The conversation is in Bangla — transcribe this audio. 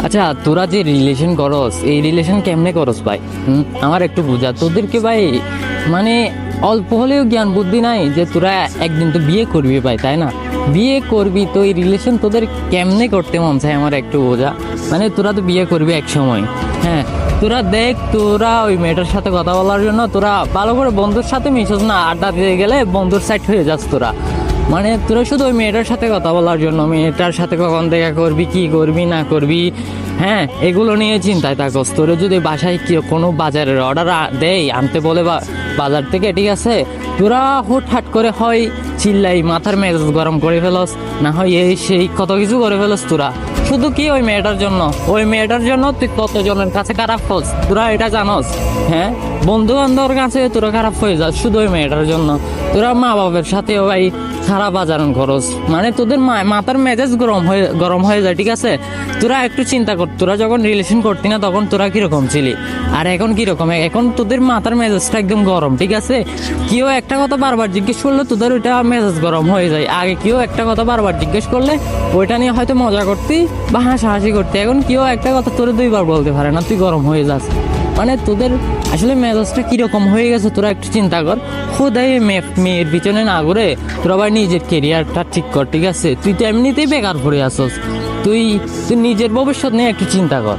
আচ্ছা, তোরা যে রিলেশন করস, এই রিলেশন কেমনে করস ভাই? আমার একটু বুঝা। তোদেরকে ভাই মানে অল্প হলেও জ্ঞান বুদ্ধি নাই যে তোরা একদিন তো বিয়ে করবি ভাই, তাই না? বিয়ে করবি তো এই রিলেশন তোদের কেমনে করতে মন চায় আমার একটু বোঝা। মানে তোরা তো বিয়ে করবি এক সময়, হ্যাঁ। তোরা দেখ, তোরা ওই মেয়েটার সাথে কথা বলার জন্য তোরা ভালো করে বন্ধুর সাথে মিশস না, আড্ডা দিয়ে গেলে বন্ধুর সাইড হয়ে যাস তোরা। মানে তোরা শুধু ওই মেয়েটার সাথে কথা বলার জন্য, মেয়েটার সাথে কখন দেখা করবি, কি করবি না করবি, হ্যাঁ, এগুলো নিয়ে চিন্তায় থাকস। তোরা যদি বাসায় কি কোনো বাজারের অর্ডার দেয় আনতে বলে বা বাজার থেকে, ঠিক আছে, তোরা হুটহাট করে হয় চিল্লাই মাথার মেজাজ গরম করে ফেলস, না হয় এই সেই কত কিছু করে ফেলস তোরা শুধু কি ওই মেয়েটার জন্য। ওই মেয়েটার জন্য তুই কতজনের কাছে খারাপ হস তোরা এটা জানস? হ্যাঁ, বন্ধু বান্ধবের কাছে তোরা খারাপ হয়ে যাস শুধু ওই মেয়েটার জন্য। তোরা মা বাবার সাথেও ভাই খারাপ আচরণ করস, মানে তোদের মাথার মেজাজ গরম হয়ে যায়, ঠিক আছে? তোরা একটু চিন্তা কর, তোরা যখন রিলেশন করতি না তখন তোরা কিরকম ছিলি, আর এখন কিরকম? এখন তোদের মাথার মেজাজটা একদম গরম, ঠিক আছে? কেউ একটা কথা বারবার জিজ্ঞেস করলে তোদের ওইটা মেজাজ গরম হয়ে যায়। আগে কেউ একটা কথা বারবার জিজ্ঞেস করলে ওইটা নিয়ে হয়তো মজা করতি বা হাসাহাসি করতি, এখন কেউ একটা কথা তোরে দুইবার বলতে পারে না, তুই গরম হয়ে যাস। মানে তোদের আসলে মেজাজটা কিরকম হয়ে গেছে তোরা একটু চিন্তা কর। খোদাই মেয়ের পিছনে না ঘুরে তোরা ভাই নিজের কেরিয়ারটা ঠিক কর, ঠিক আছে? তুই তো এমনিতেই বেকার পড়ে আসস, তুই নিজের ভবিষ্যৎ নিয়ে একটু চিন্তা কর।